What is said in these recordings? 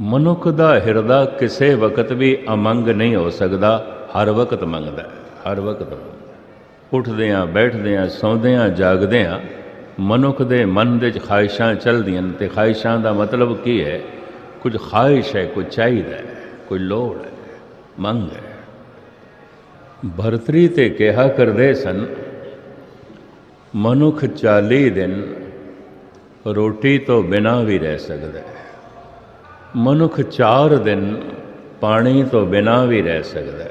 ਮਨੁੱਖ ਦਾ ਹਿਰਦਾ ਕਿਸੇ ਵਕਤ ਵੀ ਅਮੰਗ ਨਹੀਂ ਹੋ ਸਕਦਾ, ਹਰ ਵਕਤ ਮੰਗਦਾ ਹੈ, ਹਰ ਵਕਤ ਉੱਠਦਿਆਂ ਬੈਠਦਿਆਂ ਸੌਂਦਿਆਂ ਜਾਗਦਿਆਂ ਮਨੁੱਖ ਦੇ ਮਨ ਦੇ 'ਚ ਖਾਹਿਸ਼ਾਂ ਚੱਲਦੀਆਂ ਨੇ। ਅਤੇ ਖਾਹਿਸ਼ਾਂ ਦਾ ਮਤਲਬ ਕੀ ਹੈ? ਕੁਝ ਖਾਹਿਸ਼ ਹੈ, ਕੁਝ ਚਾਹੀਦਾ ਹੈ, ਕੋਈ ਲੋੜ ਹੈ, ਮੰਗ ਹੈ। ਭਰਤਰੀ ਤੇ ਕਿਹਾ ਕਰਦੇ ਸਨ, ਮਨੁੱਖ 40 ਦਿਨ ਰੋਟੀ ਤੋਂ ਬਿਨਾਂ ਵੀ ਰਹਿ ਸਕਦਾ ਹੈ, ਮਨੁੱਖ 4 ਦਿਨ ਪਾਣੀ ਤੋਂ ਬਿਨਾਂ ਵੀ ਰਹਿ ਸਕਦਾ ਹੈ,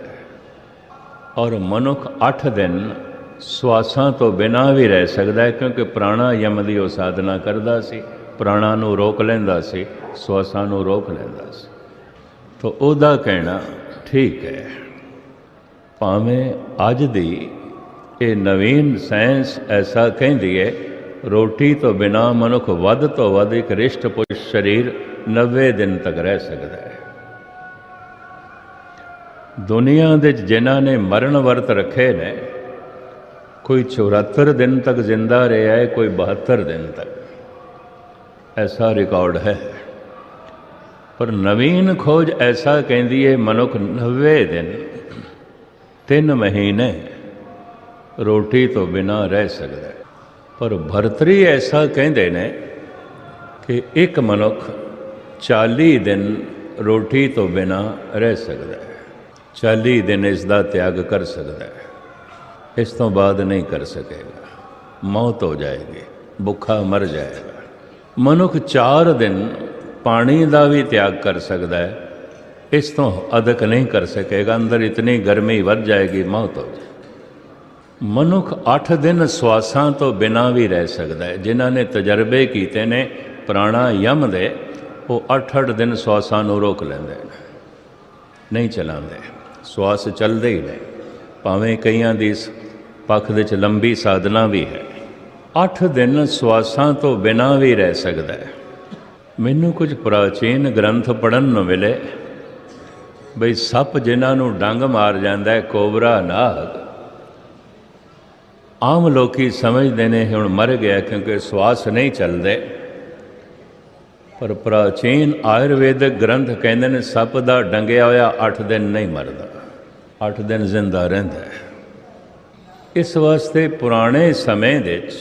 ਔਰ ਮਨੁੱਖ 8 ਦਿਨ ਸਵਾਸਾਂ ਤੋਂ ਬਿਨਾਂ ਵੀ ਰਹਿ ਸਕਦਾ ਹੈ, ਕਿਉਂਕਿ ਪ੍ਰਾਣਾਯਮ ਦੀ ਉਹ ਸਾਧਨਾ ਕਰਦਾ ਸੀ, ਪ੍ਰਾਣਾਂ ਨੂੰ ਰੋਕ ਲੈਂਦਾ ਸੀ, ਸਵਾਸਾਂ ਨੂੰ ਰੋਕ ਲੈਂਦਾ ਸੀ। ਤਾਂ ਉਹਦਾ ਕਹਿਣਾ ਠੀਕ ਹੈ। ਭਾਵੇਂ ਅੱਜ ਦੀ ਇਹ ਨਵੀਨ ਸਾਇੰਸ ਐਸਾ ਕਹਿੰਦੀ ਹੈ, ਰੋਟੀ ਤੋਂ ਬਿਨਾਂ ਮਨੁੱਖ ਵੱਧ ਤੋਂ ਵੱਧ ਇੱਕ ਰਿਸ਼ਟ ਪੁਸ਼ਟ ਸਰੀਰ 90 ਦਿਨ ਤੱਕ ਰਹਿ ਸਕਦਾ ਹੈ। ਦੁਨੀਆ ਦੇ ਜਿਨ੍ਹਾਂ ਨੇ ਮਰਨ ਵਰਤ ਰੱਖੇ ਨੇ, ਕੋਈ 74 ਦਿਨ ਤੱਕ ਜ਼ਿੰਦਾ ਰਿਹਾ ਹੈ, ਕੋਈ 72 ਦਿਨ ਤੱਕ, ਐਸਾ ਰਿਕਾਰਡ ਹੈ। ਪਰ ਨਵੀਨ ਖੋਜ ਐਸਾ ਕਹਿੰਦੀ ਹੈ ਮਨੁੱਖ 90 ਦਿਨ 3 ਮਹੀਨੇ ਰੋਟੀ ਤੋਂ ਬਿਨਾਂ ਰਹਿ ਸਕਦਾ ਹੈ। ਪਰ ਭਰਤਰੀ ਐਸਾ ਕਹਿੰਦੇ ਨੇ ਕਿ ਇੱਕ ਮਨੁੱਖ 40 ਦਿਨ ਰੋਟੀ ਤੋਂ ਬਿਨਾਂ ਰਹਿ ਸਕਦਾ ਹੈ, 40 ਦਿਨ ਇਸ ਦਾ ਤਿਆਗ ਕਰ ਸਕਦਾ ਹੈ, ਇਸ ਤੋਂ ਬਾਅਦ ਨਹੀਂ ਕਰ ਸਕੇਗਾ, ਮੌਤ ਹੋ ਜਾਏਗੀ, ਭੁੱਖਾ ਮਰ ਜਾਏਗਾ। ਮਨੁੱਖ 4 ਦਿਨ ਪਾਣੀ ਦਾ ਵੀ ਤਿਆਗ ਕਰ ਸਕਦਾ ਹੈ, ਇਸ ਤੋਂ ਅਧਿਕ ਨਹੀਂ ਕਰ ਸਕੇਗਾ, ਅੰਦਰ ਇਤਨੀ ਗਰਮੀ ਵੱਧ ਜਾਏਗੀ, ਮੌਤ ਹੋ ਜਾਏਗੀ। ਮਨੁੱਖ 8 ਦਿਨ ਸਵਾਸਾਂ ਤੋਂ ਬਿਨਾਂ ਵੀ ਰਹਿ ਸਕਦਾ ਹੈ। ਜਿਨ੍ਹਾਂ ਨੇ ਤਜਰਬੇ ਕੀਤੇ ਨੇ ਪ੍ਰਾਣਾਯਮ ਦੇ, ਉਹ 8-8 ਦਿਨ ਸਵਾਸਾਂ ਨੂੰ ਰੋਕ ਲੈਂਦੇ ਨੇ, ਨਹੀਂ ਚਲਾਉਂਦੇ, ਸਵਾਸ ਚੱਲਦੇ ਹੀ ਨਹੀਂ। ਭਾਵੇਂ ਕਈਆਂ ਦੀ ਇਸ ਪੱਖ ਦੇ 'ਚ ਲੰਬੀ ਸਾਧਨਾ ਵੀ ਹੈ, 8 ਦਿਨ ਸਵਾਸਾਂ ਤੋਂ ਬਿਨਾਂ ਵੀ ਰਹਿ ਸਕਦਾ ਹੈ। ਮੈਨੂੰ ਕੁਝ ਪ੍ਰਾਚੀਨ ਗ੍ਰੰਥ ਪੜ੍ਹਨ ਨੂੰ ਮਿਲੇ ਬਈ ਸੱਪ ਜਿਨ੍ਹਾਂ ਨੂੰ ਡੰਗ ਮਾਰ ਜਾਂਦਾ ਹੈ, ਕੋਬਰਾ ਨਾਗ, ਆਮ ਲੋਕੀ ਸਮਝਦੇ ਨੇ ਹੁਣ ਮਰ ਗਿਆ ਕਿਉਂਕਿ ਸਵਾਸ ਨਹੀਂ ਚੱਲਦੇ, ਪਰ ਪ੍ਰਾਚੀਨ ਆਯੁਰਵੇਦਿਕ ਗ੍ਰੰਥ ਕਹਿੰਦੇ ਨੇ ਸੱਪ ਦਾ ਡੰਗਿਆ ਹੋਇਆ 8 ਦਿਨ ਨਹੀਂ ਮਰਦਾ, 8 ਦਿਨ ਜ਼ਿੰਦਾ ਰਹਿੰਦਾ ਹੈ। ਇਸ ਵਾਸਤੇ ਪੁਰਾਣੇ ਸਮੇਂ ਵਿੱਚ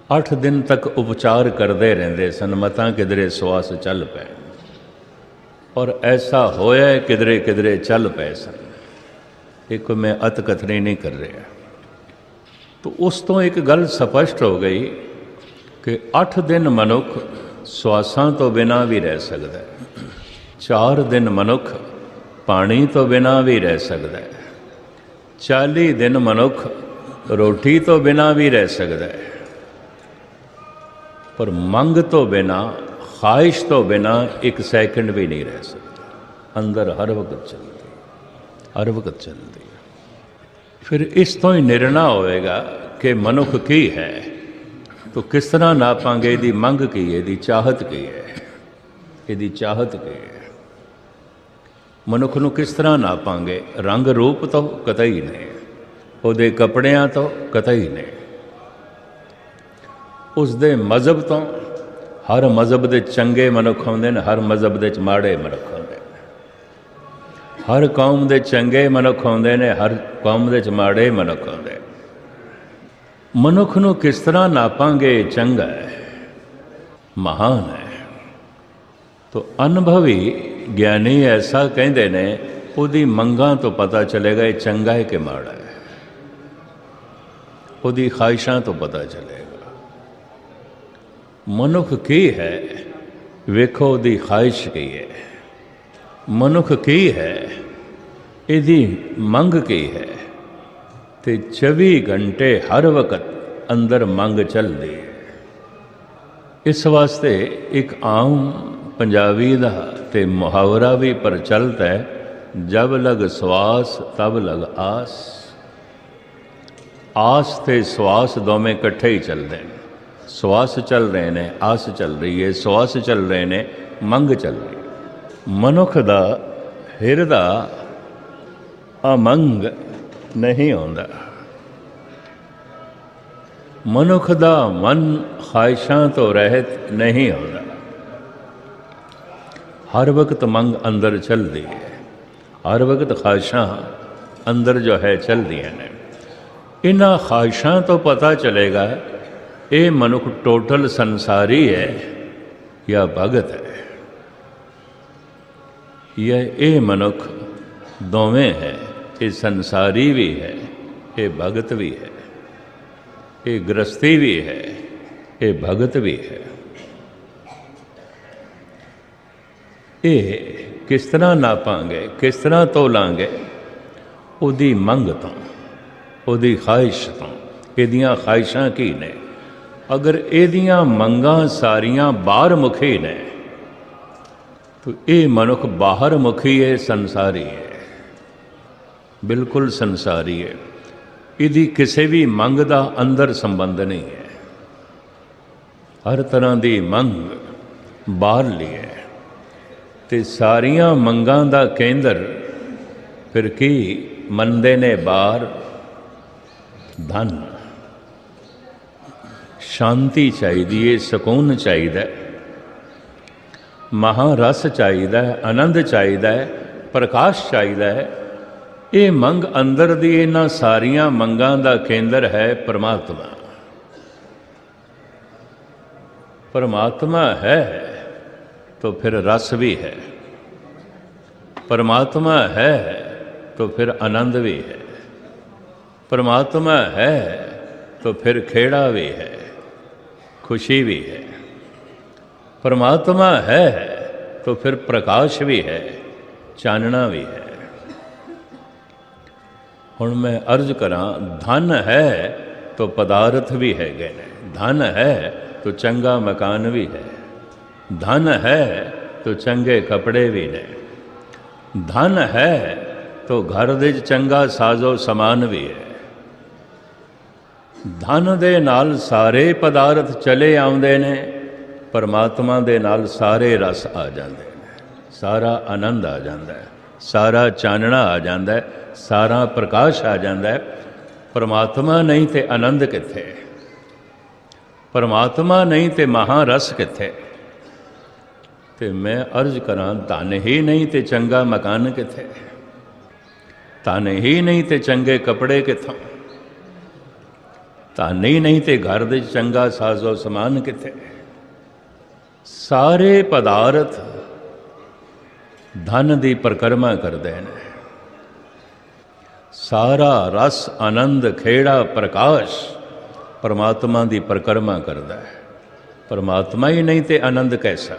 8 ਦਿਨ ਤੱਕ ਉਪਚਾਰ ਕਰਦੇ ਰਹਿੰਦੇ ਸਨ, ਮਤਾਂ ਕਿਧਰੇ ਸਵਾਸ ਚੱਲ ਪਏ, ਔਰ ਐਸਾ ਹੋਇਆ ਕਿਧਰੇ ਕਿਧਰੇ ਚੱਲ ਪਏ ਸਨ। ਇੱਕ ਮੈਂ ਅਤ ਕਥਨੀ ਨਹੀਂ ਕਰ ਰਿਹਾ। ਤਾਂ ਉਸ ਤੋਂ ਇੱਕ ਗੱਲ ਸਪਸ਼ਟ ਹੋ ਗਈ ਕਿ 8 ਦਿਨ ਮਨੁੱਖ ਸਵਾਸਾਂ ਤੋਂ ਬਿਨਾਂ ਵੀ ਰਹਿ ਸਕਦਾ ਹੈ, 4 ਦਿਨ ਮਨੁੱਖ ਪਾਣੀ ਤੋਂ ਬਿਨਾਂ ਵੀ ਰਹਿ ਸਕਦਾ ਹੈ, 40 ਦਿਨ ਮਨੁੱਖ ਰੋਟੀ ਤੋਂ ਬਿਨਾਂ ਵੀ ਰਹਿ ਸਕਦਾ ਹੈ, ਪਰ ਮੰਗ ਤੋਂ ਬਿਨਾਂ, ਖਾਹਿਸ਼ ਤੋਂ ਬਿਨਾਂ 1 ਸੈਕਿੰਡ ਵੀ ਨਹੀਂ ਰਹਿ ਸਕਦਾ। ਅੰਦਰ ਹਰ ਵਕਤ ਚੱਲਦੀ, ਹਰ ਵਕਤ ਚੱਲਦੀ। ਫਿਰ ਇਸ ਤੋਂ ਹੀ ਨਿਰਣਾ ਹੋਵੇਗਾ ਕਿ ਮਨੁੱਖ ਕੀ ਹੈ, ਤਾਂ ਕਿਸ ਤਰ੍ਹਾਂ ਨਾਪਾਂਗੇ ਇਹਦੀ ਮੰਗ ਕੀ ਹੈ, ਇਹਦੀ ਚਾਹਤ ਕੀ ਹੈ, ਇਹਦੀ ਚਾਹਤ ਕੀ ਹੈ। ਮਨੁੱਖ ਨੂੰ ਕਿਸ ਤਰ੍ਹਾਂ ਨਾਪਾਂਗੇ? ਰੰਗ ਰੂਪ ਤੋਂ ਕਤਈ ਨਹੀਂ, ਉਹਦੇ ਕੱਪੜਿਆਂ ਤੋਂ ਕਤਈ ਨਹੀਂ, ਉਸਦੇ ਮਜ਼ਹਬ ਤੋਂ। ਹਰ ਮਜ਼ਹਬ ਦੇ ਚੰਗੇ ਮਨੁੱਖ ਹੁੰਦੇ ਨੇ, ਹਰ ਮਜ਼ਹਬ ਦੇ 'ਚ ਮਾੜੇ ਮਨੁੱਖ ਹੁੰਦੇ ਨੇ, ਹਰ ਕੌਮ ਦੇ ਚੰਗੇ ਮਨੁੱਖ ਹੁੰਦੇ ਨੇ, ਹਰ ਕੌਮ ਦੇ 'ਚ ਮਾੜੇ ਮਨੁੱਖ ਹੁੰਦੇ ਨੇ। ਮਨੁੱਖ ਨੂੰ ਕਿਸ ਤਰ੍ਹਾਂ ਨਾਪਾਂਗੇ? ਚੰਗਾ ਹੈ, ਮਹਾਨ ਹੈ। ਤਾਂ ਅਨੁਭਵੀ ਗਿਆਨੀ ਐਸਾ ਕਹਿੰਦੇ ਨੇ, ਉਹਦੀ ਮੰਗਾਂ ਤੋਂ ਪਤਾ ਚਲੇਗਾ ਇਹ ਚੰਗਾ ਹੈ ਕਿ ਮਾੜਾ ਹੈ, ਉਹਦੀ ਖਾਹਿਸ਼ਾਂ ਤੋਂ ਪਤਾ ਚਲੇਗਾ। ਮਨੁੱਖ ਕੀ ਹੈ ਵੇਖੋ, ਉਹਦੀ ਖਾਹਿਸ਼ ਕੀ ਹੈ, ਮਨੁੱਖ ਕੀ ਹੈ, ਇਹਦੀ ਮੰਗ ਕੀ ਹੈ। ਤੇ 24 ਘੰਟੇ ਹਰ ਵਕਤ ਅੰਦਰ ਮੰਗ ਚੱਲਦੀ ਹੈ। ਇਸ ਵਾਸਤੇ ਇੱਕ ਆਮ ਪੰਜਾਬੀ ਦਾ ਤੇ ਮੁਹਾਵਰਾ ਵੀ ਪ੍ਰਚਲਿਤ ਹੈ, ਜਬ ਲਗ ਸਵਾਸ ਤਬ ਲਗ ਆਸ। ਆਸ ਤੇ ਸਵਾਸ ਦੋਵੇਂ ਇਕੱਠੇ ਹੀ ਚੱਲਦੇ ਨੇ। ਸਵਾਸ ਚੱਲ ਰਹੇ ਨੇ, ਆਸ ਚੱਲ ਰਹੀ ਹੈ, ਸਵਾਸ ਚੱਲ ਰਹੇ ਨੇ, ਮੰਗ ਚੱਲ ਰਹੀ ਹੈ। ਮਨੁੱਖ ਦਾ ਹਿਰਦਾ ਅਮੰਗ ਨਹੀਂ ਆਉਂਦਾ, ਮਨੁੱਖ ਦਾ ਮਨ ਖਾਹਿਸ਼ਾਂ ਤੋਂ ਰਹਿਤ ਨਹੀਂ ਹੁੰਦਾ। हर वक्त मंग अंदर चलती है, हर वक्त ख्वाहिशां अंदर जो है चलदियां ने। इन्हां ख्वाहिशां तो पता चलेगा ये मनुख टोटल संसारी है या भगत है, ये मनुख दोवें है, ये संसारी भी है, ये भगत भी है, ये गृहस्थी भी है, ये भगत भी है। ये किस तरह नापांगे, किस तरह तोलांगे? उहदी मंग तो, उहदी ख्वाहिश तो। इहदियां ख्वाहिशां की ने? अगर इहदियां मंगां सारियां बाहर मुखी ने तो ये मनुख बाहर मुखी है, संसारी है, बिल्कुल संसारी है। इहदी किसी भी मंग दा अंदर संबंध नहीं है। हर तरह की मंग बाहरली है ते सारियां मंगां दा केंद्र फिर की मनदे ने बाहर? धन, शांति चाहिए, सुकून चाहिए, महारस चाहिए, आनंद चाहिए, प्रकाश चाहिए। ये मंग अंदर दी इन्हां सारियां मंगां दा केंद्र है परमात्मा। परमात्मा है तो फिर रस भी है, परमात्मा है तो फिर आनंद भी है, परमात्मा है तो फिर खेड़ा भी है, खुशी भी है, परमात्मा है तो फिर प्रकाश भी है, चानना भी है। हुण मैं अर्ज करा, धन है तो पदार्थ भी है गए ने, धन है तो चंगा मकान भी है, धन है तो चंगे कपड़े भी ने, धन है तो घर दे चंगा साजो समान भी है। धन दे नाल सारे पदार्थ चले आउंदे ने, परमात्मा दे नाल सारे रस आ जाते हैं, सारा आनंद आ जाता है, सारा चानना आ जाता है, सारा प्रकाश आ जाता है। परमात्मा नहीं तो आनंद कित्थे? परमात्मा नहीं तो महारस कित्थे? ते मैं अर्ज करा, धन ही नहीं तो चंगा मकान कित्थे? धन ही नहीं तो चंगे कपड़े कित्थों? धन ही नहीं तो घर दे चंगा साजो समान कित्थे? सारे पदार्थ धन की परिक्रमा करते हैं। सारा रस, आनंद, खेड़ा, प्रकाश परमात्मा की परिक्रमा करता है। परमात्मा ही नहीं तो आनंद कैसा?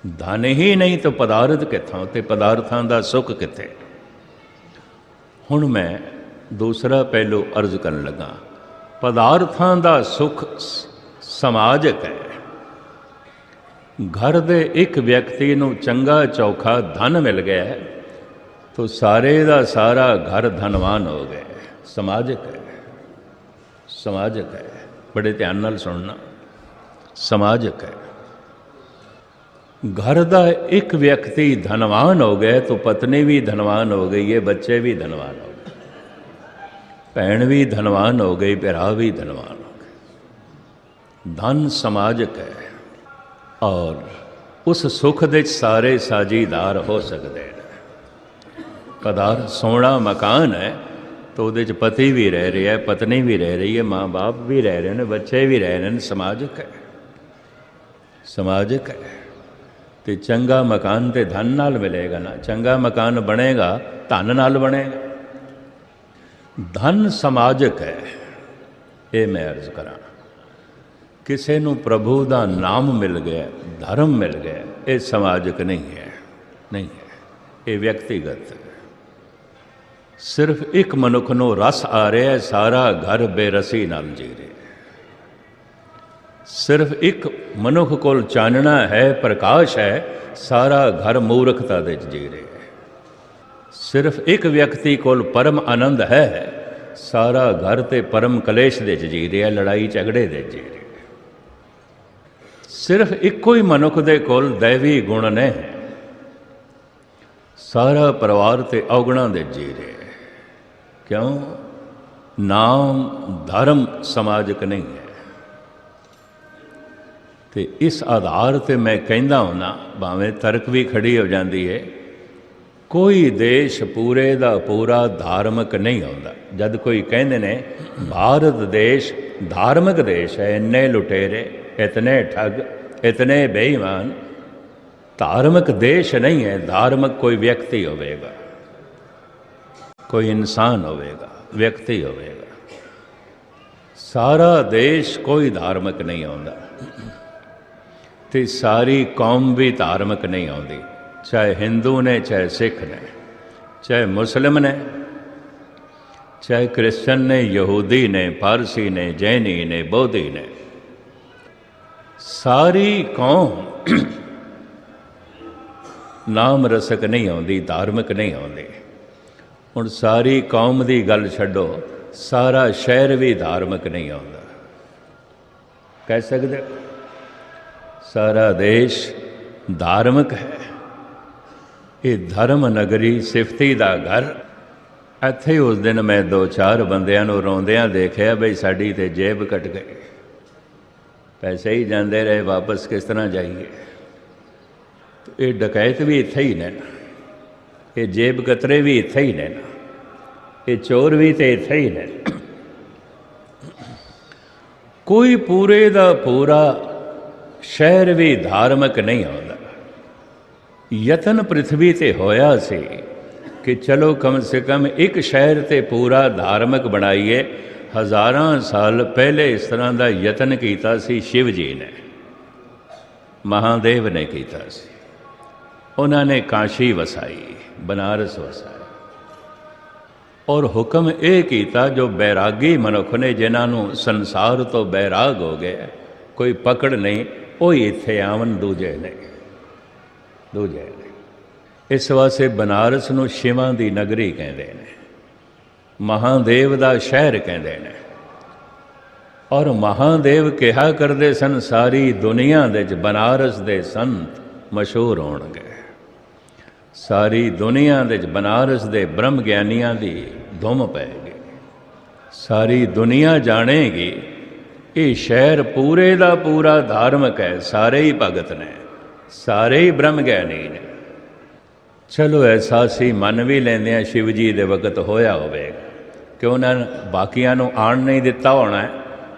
धन ही नहीं तो पदार्थ कित्थों ते पदार्थां दा सुख कित्थे? हुण मैं दूसरा पहलू अर्ज करन लगा। पदार्थां दा सुख समाजक है। घर दे एक व्यक्ति नूं चंगा चौखा धन मिल गया है तो सारे दा सारा घर धनवान हो गए। समाजक है, समाजक है, बड़े ध्यान नाल सुनना। समाजक है। घर का एक व्यक्ति धनवान हो गया तो पत्नी भी धनवान हो गई है, बच्चे भी धनवान हो गए, भैन भी धनवान हो गई, भरा भी धनवान हो गए। धन समाजक है और उस सुख दे सारे साझीदार हो सकते हैं। पदार्थ सोना मकान है तो उहदे च पति भी रह रहा है, पत्नी भी रह रही है, माँ बाप भी रह रहे हैं, बच्चे भी रह रहे हैं। समाजक है, समाजक है। तो चंगा मकान तो धन नाल मिलेगा ना, चंगा मकान बनेगा धन नाल बनेगा। धन समाजक है। ये मैं अर्ज करा, किसी नूं प्रभु का नाम मिल गया, धर्म मिल गया, ये समाजक नहीं है, नहीं है, ये व्यक्तिगत है। सिर्फ एक मनुख नूं रस आ रहा है, सारा घर बेरसी नाल जी रहा है। सिर्फ एक मनुख कोल चानना है, प्रकाश है, सारा घर मूर्खता दे जी रहा है। सिर्फ एक व्यक्ति कोल परम आनंद है, सारा घर ते परम कलेश दे जी रहा है, लड़ाई झगड़े दे जी रहा है। सिर्फ एको ही मनुख दे कोल दैवी गुण ने, सारा परिवार ते अवगुणा दे जी रहा है। क्यों? नाम धर्म समाजक नहीं है। तो इस आधार पर मैं कहता हुन्ना, भावें तर्क भी खड़ी हो जाती है, कोई देश पूरे का पूरा धार्मिक नहीं होता। जब कोई कहते ने भारत देश धार्मिक देश है, इन्ने लुटेरे, इतने ठग, इतने बेईमान, धार्मिक देश नहीं है। धार्मिक कोई व्यक्ति होवेगा, कोई इंसान होवेगा, व्यक्ति होवेगा। सारा देश कोई धार्मिक नहीं होता, तो सारी कौम भी धार्मिक नहीं होती, चाहे हिंदू ने, चाहे सिख ने, चाहे मुस्लिम ने, चाहे क्रिश्चन ने, यहूदी ने, पारसी ने, जैनी ने, बौद्धि ने, सारी कौम नाम रसक नहीं आती, धार्मिक नहीं आती। हुण सारी कौम की गल छड्डो, सारा शहर भी धार्मिक नहीं आता। कह सकते सारा देश धार्मिक है। ये धर्म नगरी सिफती का घर। इत्थे उस दिन मैं 2-4 बंदियां नूं रोंदियां देखिया, बई साडी ते जेब कट गई, पैसे ही जाते रहे, वापस किस तरह जाइए। तो ये डकैत भी इत्थे ही ने ना, ये जेब कतरे भी इत्थे ही ने ना, ये चोर भी तो इत्थे ही ने। कोई पूरे का पूरा शहर भी धार्मिक नहीं होता। यतन पृथ्वी ते होया सी कि चलो कम से कम एक शहर ते पूरा धार्मिक बनाइए। हज़ारां साल पहले इस तरह का यतन किया सी शिव जी ने, महादेव ने किया सी। उन्होंने काशी वसाई, बनारस वसाई, और हुक्म ये किया जो बैरागी मनुख ने, जिन्होंने संसार तो बैराग हो गए, कोई पकड़ नहीं, वो इत्थे आवन, दूजे नहीं, दूजे नहीं। इस वास्ते बनारस नूं शिवां दी नगरी कहते हैं, महादेव का शहर कहते हैं। और महादेव कहा करते सन सारी दुनिया दे बनारस दे संत मशहूर होणगे। सारी दुनिया दे बनारस दे ब्रह्म ज्ञानियां दी धुम पैगी। सारी दुनिया जानेगी ये शहर पूरे का पूरा धार्मिक है, सारे ही भगत ने, सारे ही ब्रह्म ज्ञानी ने। चलो ऐसा सी मन भी लेंदे शिव जी दे वक्त होया होवेगा कि उन्होंने बाकियां नूं आण नहीं दिता होना है,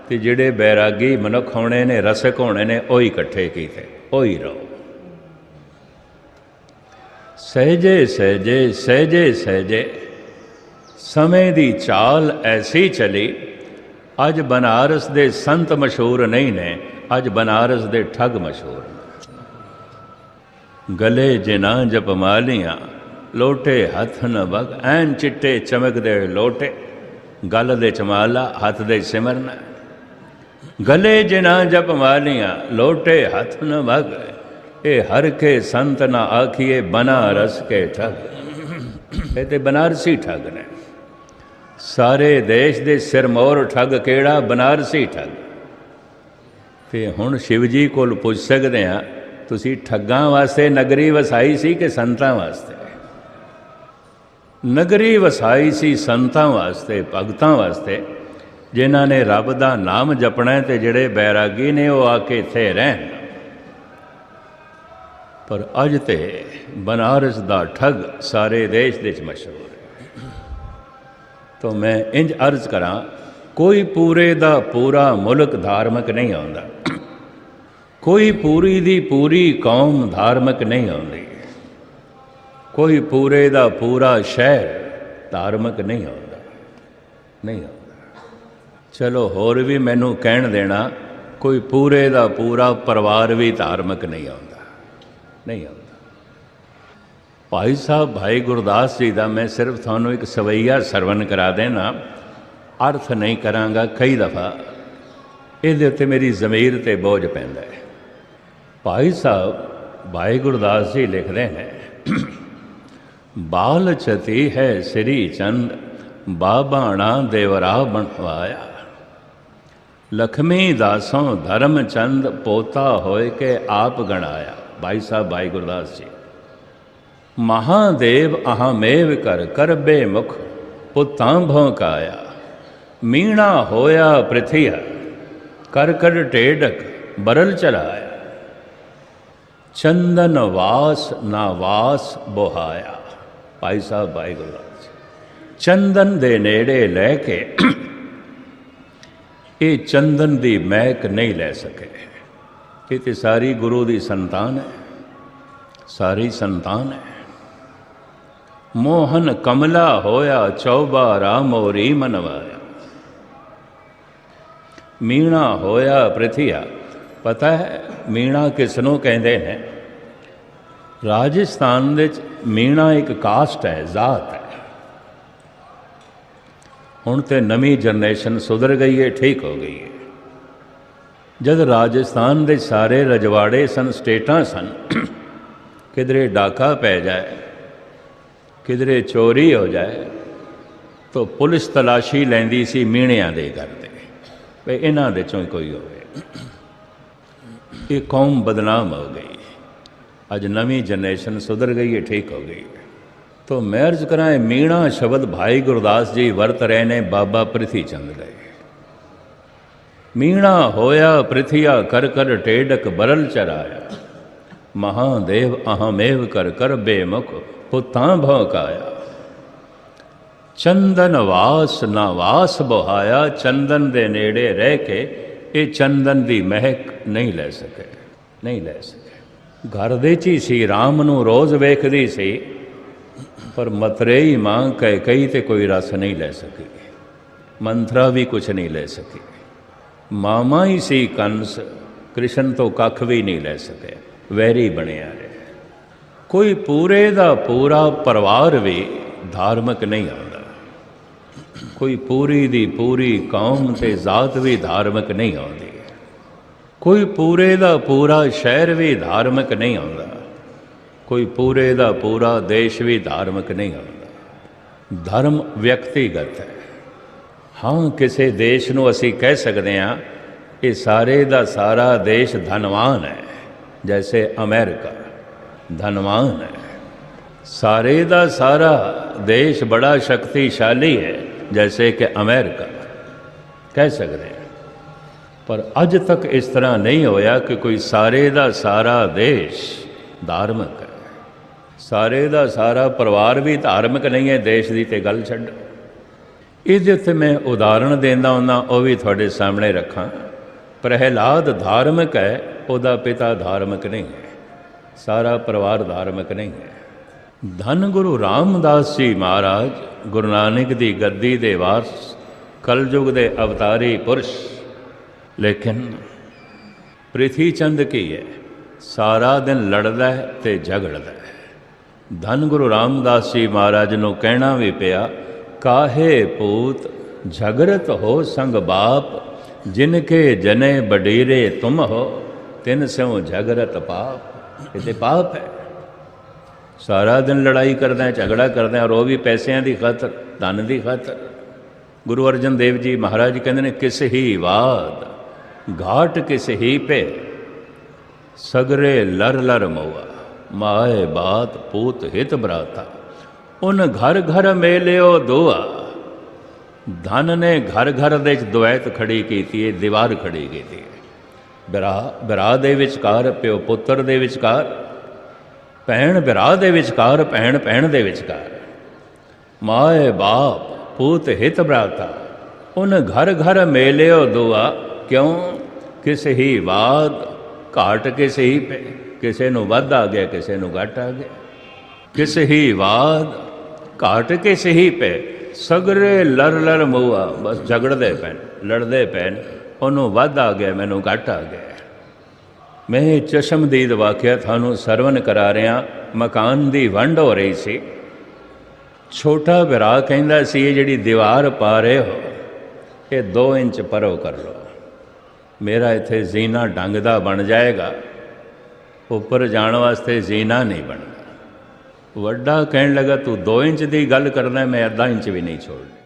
तो जिहड़े बैरागी मनुख होने ने, रसक होने ने, वही इकट्ठे कीते, वही रहो। सहजे सहजे सहजे सहजे समय दी चाल ऐसी चली। अज बनारस दे संत मशहूर नहीं ने, अज बनारस दे ठग मशहूर ने। गले जिना जप मालियां, लोटे हथ न बग, ऐन चिट्टे चमकदे लोटे, गल दे चमाला, हथ दे सिमरन। गले जिना जप मालियां, लोटे हथ न बग, ये हर के संत ना आखिए बनारस के ठग। ये तो बनारसी ठग ने। सारे देश दे सिरमौर ठग केड़ा? बनारसी ठग। तो हुण शिव जी कोल पुछ सकते हैं, तुसी ठगां वास्ते नगरी वसाई सी कि संतां वास्ते? नगरी वसाई सी संतां वास्ते, भगतां वास्ते, जिन्हां ने रब दा नाम जपना है, ते जिहड़े बैरागी ने वो आके इत्थे रहन। पर अज ते बनारस दा ठग सारे देश दे मशहूर है। तो मैं इंज अर्ज करा, कोई पूरे दा पूरा मुल्क धार्मिक नहीं होंदा, कोई पूरी दी पूरी कौम धार्मिक नहीं होंदी, कोई पूरे दा पूरा शहर धार्मिक नहीं होंदा, नहीं होंदा। चलो होर भी मैनू कहण देना, कोई पूरे दा पूरा परिवार भी धार्मिक नहीं होंदा, नहीं होंदा। भाई साहब भाई गुरदास जी का मैं सिर्फ थानू एक सवैया सरवण करा देना, अर्थ नहीं करांगा। कई दफ़ा ये उत्ते मेरी ज़मीर ते बोझ पैंदा है। भाई साहब भाई गुरदास जी लिखते हैं, बाल चती है श्री चंद, बाबाणा देवरा बनवाया, लक्ष्मी दासों धर्म चंद, पोता होए के आप गणाया। भाई साहब भाई गुरदास जी, महादेव अहमेव कर करबे मुख, पुतां भौंकाया, मीणा होया पृथ्वी कर कर टेढ़क बरल चलाया। चंदन वास ना वास बुहाया। भाई साहब भाई गुरदास जी चंदन दे नेड़े लैके ये चंदन दी महक नहीं लै सके। ये तो सारी गुरु दी संतान है, सारी संतान है। मोहन कमला होया चौबा रामोरी मनवाया। मीणा होया पृथिया। पता है मीणा किसनों कहते हैं? राजस्थान विच मीणा एक कास्ट है, जात है। हुण तो नवी जनरेशन सुधर गई है, ठीक हो गई है। जब राजस्थान के सारे रजवाड़े सन, स्टेटां सन, किधरे डाका पै जाए, किधरे चोरी हो जाए, तो पुलिस तलाशी लैंदी सी मीणियां दे करते भाई इन्हां दे चों कोई होवे। ये कौम बदनाम हो गई। अज नवी जनरेशन सुधर गई है, ठीक हो गई है। तो मैं अर्ज करा मीणा शब्द भाई गुरदास जी वरत रहे ने बाबा पृथी चंद लए। मीणा होया पृथिया कर कर टेडक बरल चराया। महादेव अहमेव कर कर बेमुख पुतां भौकाया। चंदन वास ना वास बुहाया। चंदन दे नेड़े रह के ये चंदन दी महक नहीं ले सके, नहीं ले सके। घर दे ची सी राम नू रोज़ वेखदी सी, पर मतरेई मां कह कही ते कोई रस नहीं ले सकी। मंथरा भी कुछ नहीं ले सकी। मामा ही सी कंस, कृष्ण तो कख भी नहीं ले सके, वैरी बनिया रहे। कोई पूरे दा पूरा परिवार भी धार्मिक नहीं आंदा। कोई पूरी दी पूरी कौम ते जात भी धार्मिक नहीं आती। कोई पूरे दा पूरा शहर भी धार्मिक नहीं आंदा। कोई पूरे दा पूरा देश भी धार्मिक नहीं आंदा। धर्म व्यक्तिगत है। हाँ, किसी देश नूं असी कह सकते हैं ये सारे दा सारा देश धनवान है, जैसे अमेरिका धनवान है। सारे दा सारा देश बड़ा शक्तिशाली है, जैसे कि अमेरिका कह सकते हैं। पर अज तक इस तरह नहीं होया कि कोई सारे दा सारा देश धार्मिक है। सारे दा सारा परिवार भी धार्मिक नहीं है। देश की तो गल छड्डो। इहदे उत्ते मैं उदाहरण देंदा हुंदा, वो भी तुहाडे सामने रखां। प्रहलाद धार्मिक है, उहदा पिता धार्मिक नहीं है, सारा परिवार धार्मिक नहीं है। धन गुरु रामदास जी महाराज गुरु नानक दी गद्दी दे वारस, कलयुग दे अवतारी पुरुष। लेकिन पृथी चंद की है, सारा दिन लड़दा है ते झगड़दा है। धन गुरु रामदास जी महाराज नूं कहना भी पिया, काहे पूत झगड़त हो संग बाप, जिनके जने बडीरे तुम हो, तिन स्यों झगड़त पाप। ये पाप है। सारा दिन लड़ाई करते हैं, झगड़ा करते हैं, और वो भी पैसों की खातर, धन की खातर। गुरु अर्जन देव जी महाराज कहते हैं, किस ही वाद घाट किस ही पे, सगरे लर लर मोआ, माए बात पूत हित भ्राता। उन घर घर मेलियो दुआ। धन ने घर घर दे द्वैत खड़ी की, दीवार खड़ी की। बिरा दे विचकार, प्यो पुत्र दे विचकार, भैन बिरा दे विचकार, भैन भैन दे विचकार। माए बाप पूत हित भ्राता। उन घर घर मेलियो दुआ। क्यों? किस ही वाद घाट किस ही पे, किसी नूं वध आ गया, किसी नूं घट आ गया। किस ही वाद घाट किस ही पे, सगरे लर लर मुआ। बस झगड़ते पैन, लड़ते पैन, उन्होंने वध आ गया, मैनू घट आ गया। मैं चशमदीद वाक़या थानू सरवण करा रहा। मकान की वंड हो रही सी। छोटा भरा कहंदा सी, ये जिहड़ी दीवार पा रहे हो, ये 2 इंच परो कर लो, मेरा इत्थे जीना ढंग दा बन जाएगा, ऊपर जाने वास्ते जीना नहीं बनना। वड्डा कहन लगा, तू 2 इंच की गल करना, मैं 1/2 इंच भी नहीं छोड़नी।